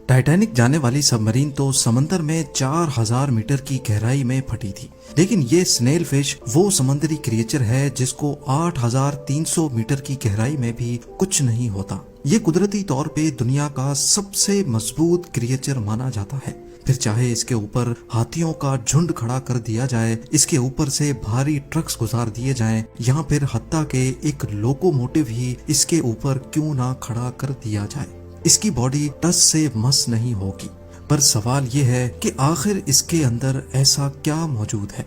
Titanic جانے والی سبمرین تو سمندر میں 4000 میٹر کی گہرائی میں پھٹی تھی، لیکن یہ سنیل فش وہ سمندری کریچر ہے جس کو 8300 میٹر کی گہرائی میں بھی کچھ نہیں ہوتا۔ یہ قدرتی طور پہ دنیا کا سب سے مضبوط کریچر مانا جاتا ہے، پھر چاہے اس کے اوپر ہاتھیوں کا جھنڈ کھڑا کر دیا جائے، اس کے اوپر سے بھاری ٹرکس گزار دیے جائیں، یا پھر حتیٰ کہ ایک لوکوموٹیو ہی اس کے اوپر کیوں نہ کھڑا کر دیا جائے، اس کی باڈی ٹس سے مس نہیں ہوگی۔ پر سوال یہ ہے کہ آخر اس کے اندر ایسا کیا موجود ہے؟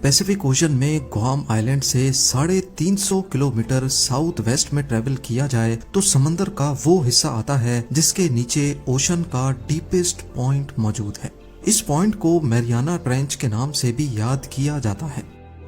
پیسیفک اوشن میں گوام آئلینڈ سے 350 کلومیٹر ساؤتھ ویسٹ میں ٹریول کیا جائے تو سمندر کا وہ حصہ آتا ہے جس کے نیچے اوشن کا ڈیپسٹ پوائنٹ موجود ہے۔ اس پوائنٹ کو میریانا ٹرینچ کے نام سے بھی یاد کیا جاتا ہے۔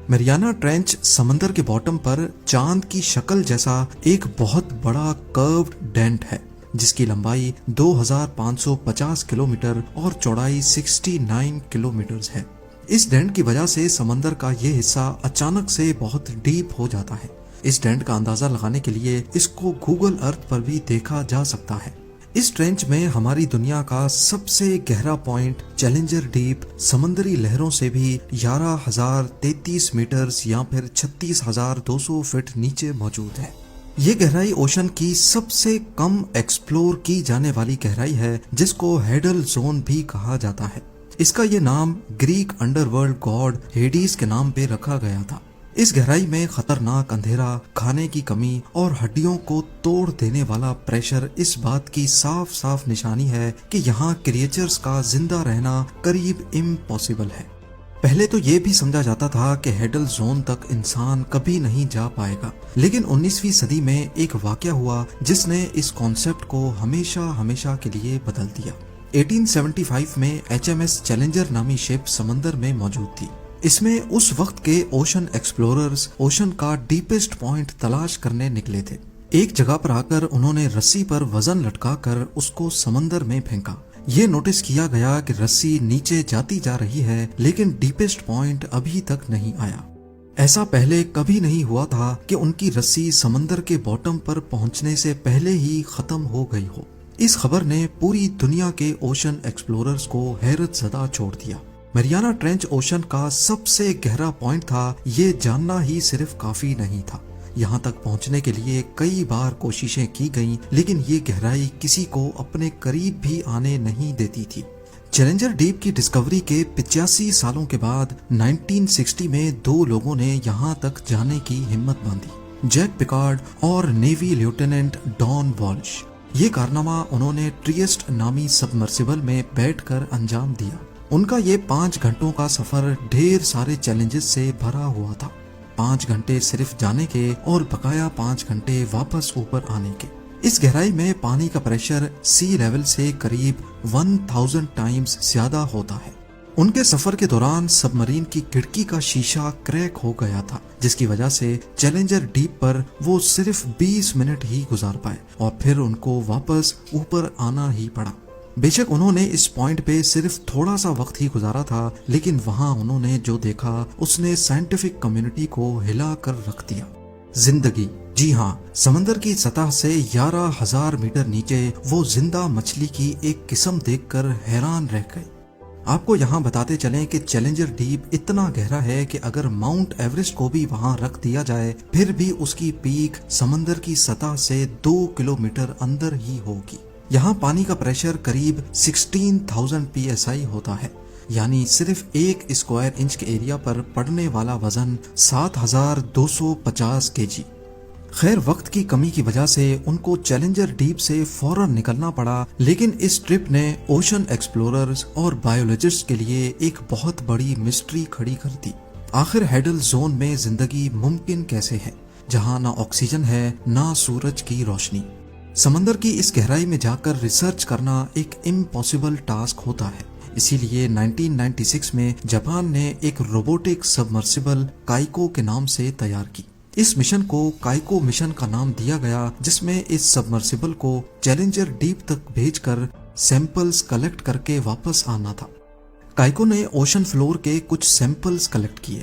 میریانا ٹرینچ سمندر کے باٹم پر چاند کی شکل جیسا ایک بہت بڑا کروڈ ڈینٹ ہے جس کی لمبائی 2550 کلومیٹر اور چوڑائی 69 کلومیٹر ہے۔ اس ڈینٹ کی وجہ سے سمندر کا یہ حصہ اچانک سے بہت ڈیپ ہو جاتا ہے۔ اس ڈینٹ کا اندازہ لگانے کے لیے اس کو گوگل ارتھ پر بھی دیکھا جا سکتا ہے۔ اس ٹرینچ میں ہماری دنیا کا سب سے گہرا پوائنٹ چیلنجر ڈیپ سمندری لہروں سے بھی 11033 میٹرز یا پھر 36200 فٹ نیچے موجود ہے۔ یہ گہرائی اوشن کی سب سے کم ایکسپلور کی جانے والی گہرائی ہے جس کو ہیڈل زون بھی کہا جاتا ہے۔ اس کا یہ نام گریک انڈر ورلڈ گاڈ ہیڈیز کے نام پہ رکھا گیا تھا۔ اس گہرائی میں خطرناک اندھیرا، کھانے کی کمی اور ہڈیوں کو توڑ دینے والا پریشر اس بات کی صاف صاف نشانی ہے کہ یہاں کریچرز کا زندہ رہنا قریب امپاسبل ہے۔ پہلے تو یہ بھی سمجھا جاتا تھا کہ ہیڈل زون تک انسان کبھی نہیں جا پائے گا، لیکن 19ویں صدی میں ایک واقعہ ہوا جس نے اس کانسیپٹ کو ہمیشہ کے لیے بدل دیا۔ 1875 میں HMS چیلنجر نامی شپ سمندر میں موجود تھی۔ اس میں اس وقت کے اوشن ایکسپلوررز اوشن کا ڈیپسٹ پوائنٹ تلاش کرنے نکلے تھے۔ ایک جگہ پر آ کر انہوں نے رسی پر وزن لٹکا کر اس کو سمندر میں پھینکا۔ یہ نوٹس کیا گیا کہ رسی نیچے جاتی جا رہی ہے لیکن ڈیپسٹ پوائنٹ ابھی تک نہیں آیا۔ ایسا پہلے کبھی نہیں ہوا تھا کہ ان کی رسی سمندر کے باٹم پر پہنچنے سے پہلے ہی ختم ہو گئی ہو۔ اس خبر نے پوری دنیا کے اوشن ایکسپلوررز کو حیرت زدہ چھوڑ دیا۔ میریانا ٹرینچ اوشن کا سب سے گہرا پوائنٹ تھا، یہ جاننا ہی صرف کافی نہیں تھا۔ یہاں تک پہنچنے کے لیے کئی بار کوششیں کی گئیں لیکن یہ گہرائی کسی کو اپنے قریب بھی آنے نہیں دیتی تھی۔ چیلنجر ڈیپ کی ڈسکوری کے 85 سالوں کے بعد 1960 میں 2 لوگوں نے یہاں تک جانے کی ہمت باندھی، جیک پیکارڈ اور نیوی لیوٹیننٹ ڈان والش۔ یہ کارنامہ انہوں نے ٹریسٹ نامی سبمرسیبل میں بیٹھ کر انجام دیا۔ ان کا یہ 5 گھنٹوں کا سفر ڈھیر سارے چیلنجز سے بھرا ہوا تھا۔ 5 گھنٹے صرف جانے کے اور بقایا 5 گھنٹے واپس اوپر آنے کے۔ اس گہرائی میں پانی کا پریشر سی لیول سے قریب 1000 ٹائمز زیادہ ہوتا ہے۔ ان کے سفر کے دوران سبمرین کی کھڑکی کا شیشہ کریک ہو گیا تھا جس کی وجہ سے چیلنجر ڈیپ پر وہ صرف 20 منٹ ہی گزار پائے اور پھر ان کو واپس اوپر آنا ہی پڑا۔ بے شک انہوں نے اس پوائنٹ پہ صرف تھوڑا سا وقت ہی گزارا تھا لیکن وہاں انہوں نے جو دیکھا اس نے سائنٹیفک کمیونٹی کو ہلا کر رکھ دیا۔ زندگی، جی ہاں، سمندر کی سطح سے 11000 میٹر نیچے وہ زندہ مچھلی کی ایک قسم دیکھ کر حیران رہ گئے۔ آپ کو یہاں بتاتے چلیں کہ چیلنجر ڈیپ اتنا گہرا ہے کہ اگر ماؤنٹ ایوریسٹ کو بھی وہاں رکھ دیا جائے پھر بھی اس کی پیک سمندر کی سطح سے 2 کلومیٹر اندر ہی ہوگی۔ یہاں پانی کا پریشر قریب 16000 PSI ہوتا ہے، یعنی صرف 1 اسکوائر انچ کے ایریا پر پڑنے والا وزن 7250 kg۔ خیر وقت کی کمی کی وجہ سے ان کو چیلنجر ڈیپ سے فوراً نکلنا پڑا، لیکن اس ٹرپ نے اوشن ایکسپلوررز اور بایولوجسٹ کے لیے ایک بہت بڑی مسٹری کھڑی کر دی۔ آخر ہیڈل زون میں زندگی ممکن کیسے ہے جہاں نہ آکسیجن ہے نہ سورج کی روشنی؟ سمندر کی اس گہرائی میں جا کر ریسرچ کرنا ایک امپاسبل ٹاسک ہوتا ہے، اسی لیے 1996 میں جاپان نے ایک روبوٹک سبمرسیبل کائیکو کے نام سے تیار کی۔ اس مشن کو کائیکو مشن کا نام دیا گیا جس میں اس سبمرسیبل کو چیلنجر ڈیپ تک بھیج کر سیمپلز کلیکٹ کر کے واپس آنا تھا۔ کائیکو نے اوشن فلور کے کچھ سیمپلز کلیکٹ کیے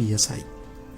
psi,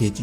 kg।